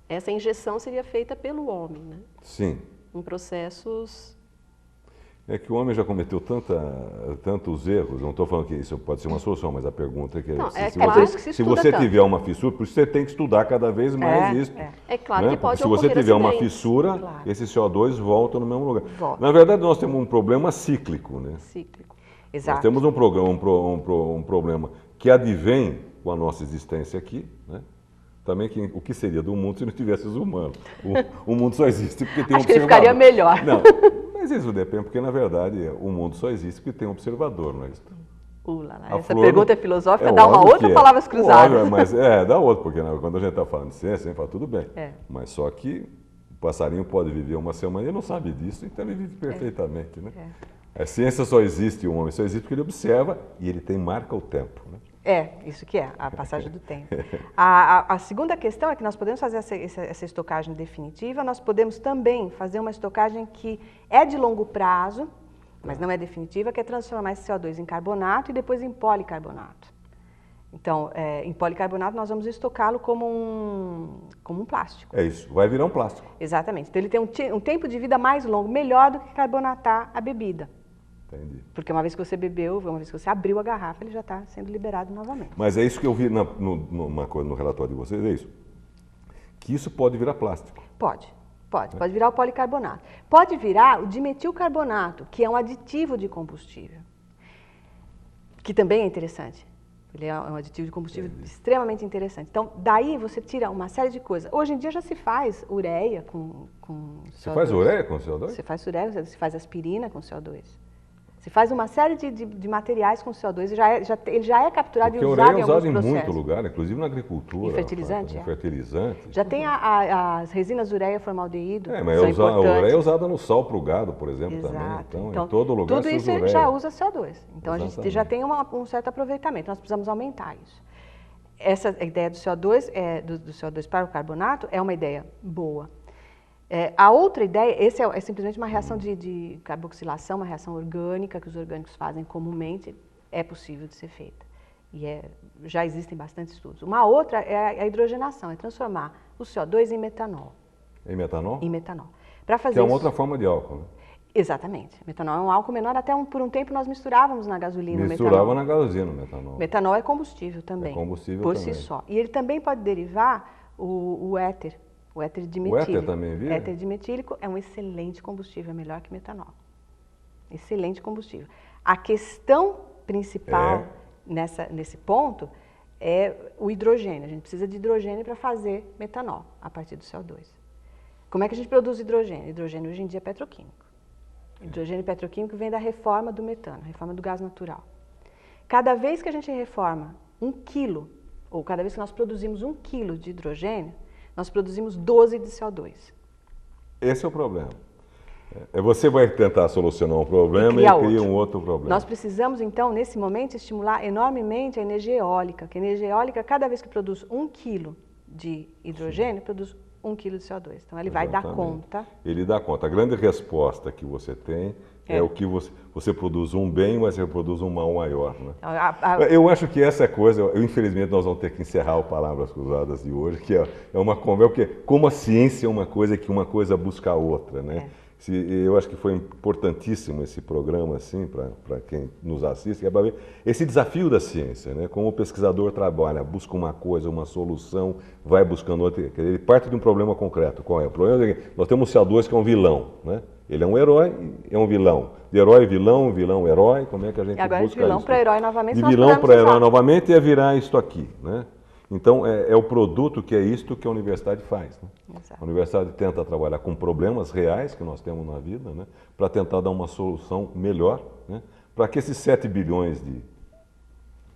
Essa injeção seria feita pelo homem, né? Sim. Em processos... É que o homem já cometeu tantos erros, não estou falando que isso pode ser uma solução, mas a pergunta é que se você tiver uma fissura, por isso você tem que estudar cada vez mais isso. É claro que pode ocorrer. Se você tiver uma fissura, esse CO2 volta no mesmo lugar. Na verdade, nós temos um problema cíclico, né? Cíclico, exato. Nós temos um problema que advém com a nossa existência aqui, né? Também o que seria do mundo se não tivesse os humanos? O mundo só existe porque tem um observador. Acho que ele ficaria melhor. Não, mas isso depende, porque na verdade o mundo só existe porque tem um observador, não é isso? Essa pergunta é filosófica, dá uma outra palavras cruzadas. Óbvio, mas dá outra, porque quando a gente está falando de ciência, a gente fala tudo bem. Mas só que o passarinho pode viver uma semana e não sabe disso, então ele vive perfeitamente, né? A ciência só existe, o homem só existe porque ele observa e ele marca o tempo, né? Isso que é, a passagem do tempo. A segunda questão é que nós podemos fazer essa estocagem definitiva, nós podemos também fazer uma estocagem que é de longo prazo, mas não é definitiva, que é transformar esse CO2 em carbonato e depois em policarbonato. Então, em policarbonato nós vamos estocá-lo como um plástico. É isso, vai virar um plástico. Exatamente. Então ele tem um tempo de vida mais longo, melhor do que carbonatar a bebida. Entendi. Porque uma vez que você bebeu, uma vez que você abriu a garrafa, ele já está sendo liberado novamente. Mas é isso que eu vi numa coisa no relatório de vocês, é isso? Que isso pode virar plástico. Pode virar o policarbonato. Pode virar o dimetilcarbonato, que é um aditivo de combustível, que também é interessante. Ele é um aditivo de combustível extremamente interessante. Então, daí você tira uma série de coisas. Hoje em dia já se faz ureia com CO2. Você faz ureia com CO2? Você faz ureia, você faz aspirina com CO2. Você faz uma série de materiais com CO2 e ele já é capturado e usado em alguns processos. Porque ureia é usado em muito lugar, inclusive na agricultura. E fertilizante? Fertilizante. Já tem as resinas ureia formaldeído, mas são importantes. A ureia é usada no sal pro gado, por exemplo, também. Então, em todo lugar tudo isso ureia. já usa CO2. Então, a gente já tem um certo aproveitamento. Nós precisamos aumentar isso. Essa ideia do CO2, do CO2 para o carbonato, é uma ideia boa. A outra ideia, esse é simplesmente uma reação de carboxilação, uma reação orgânica que os orgânicos fazem comumente, é possível de ser feita. E já existem bastante estudos. Uma outra é a hidrogenação, é transformar o CO2 em metanol. Em metanol? Em metanol. Para fazer que é uma outra forma de álcool, né? Exatamente. Metanol é um álcool menor, até por um tempo nós misturávamos na gasolina o metanol. Misturava na gasolina o metanol. Metanol é combustível também. É combustível por também. si só. E ele também pode derivar o éter. O éter dimetílico. O éter também vira? Éter dimetílico é um excelente combustível, é melhor que metanol. Excelente combustível. A questão principal nesse ponto é o hidrogênio. A gente precisa de hidrogênio para fazer metanol a partir do CO2. Como é que a gente produz hidrogênio? Hidrogênio hoje em dia é petroquímico. Hidrogênio petroquímico vem da reforma do metano, reforma do gás natural. Cada vez que a gente reforma 1 quilo, ou cada vez que nós produzimos 1 quilo de hidrogênio, nós produzimos 12 de CO2. Esse é o problema. Você vai tentar solucionar um problema e cria um outro problema. Nós precisamos, então, nesse momento, estimular enormemente a energia eólica, que a energia eólica, cada vez que produz 1 quilo de hidrogênio, produz 1 quilo de CO2. Então, ele vai dar conta. Ele dá conta. A grande resposta que você tem é o que você produz um bem, mas você produz um mal maior. Né? Eu acho que essa coisa, infelizmente, nós vamos ter que encerrar o Palavras Cruzadas de hoje, que é uma conversa, porque como a ciência é uma coisa que uma coisa busca a outra, né? Eu acho que foi importantíssimo esse programa, assim, para quem nos assiste, é para ver esse desafio da ciência, né? Como o pesquisador trabalha, busca uma coisa, uma solução, vai buscando outra. Ele parte de um problema concreto. Qual é o problema? Nós temos o CO2, que é um vilão, né? Ele é um herói e é um vilão. De herói, vilão, vilão, herói, como é que a gente busca isso? E agora de vilão para herói novamente, de vilão para herói novamente é virar isto aqui, né? Então, é o produto que é isto que a universidade faz. Né? A universidade tenta trabalhar com problemas reais que nós temos na vida, né? Para tentar dar uma solução melhor, né? Para que esses 7 bilhões de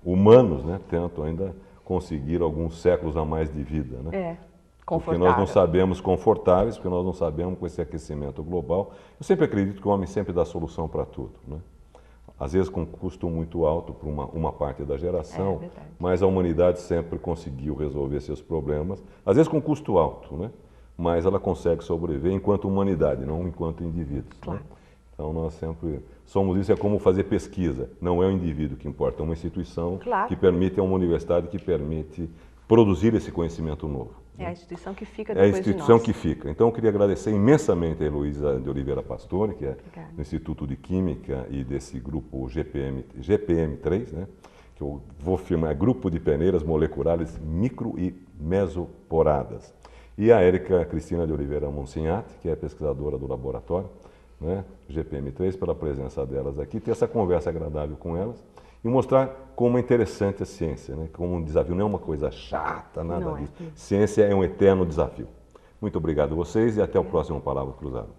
humanos, né, tentam ainda conseguir alguns séculos a mais de vida. Né? Porque nós não sabemos confortáveis, porque nós não sabemos com esse aquecimento global. Eu sempre acredito que o homem sempre dá solução para tudo, né? Às vezes com custo muito alto para uma parte da geração, mas a humanidade sempre conseguiu resolver seus problemas, às vezes com custo alto, né? Mas ela consegue sobreviver enquanto humanidade, não enquanto indivíduos. Claro. Né? Então nós sempre somos isso, é como fazer pesquisa, não é o indivíduo que importa, é uma instituição que permite, é uma universidade que permite produzir esse conhecimento novo. É a instituição que fica depois de nós. É a instituição que fica. Então, eu queria agradecer imensamente a Heloísa de Oliveira Pastore, que é do Instituto de Química e desse grupo GPM3, né? Que eu vou afirmar, é Grupo de Peneiras Moleculares Micro e Mesoporadas. E a Érica Cristina de Oliveira Monsinhati, que é pesquisadora do laboratório, né? GPM3, pela presença delas aqui, ter essa conversa agradável com elas. E mostrar como é interessante a ciência, né? Como um desafio, não é uma coisa chata, nada disso. Ciência é um eterno desafio. Muito obrigado a vocês e até o próximo Palavras Cruzadas.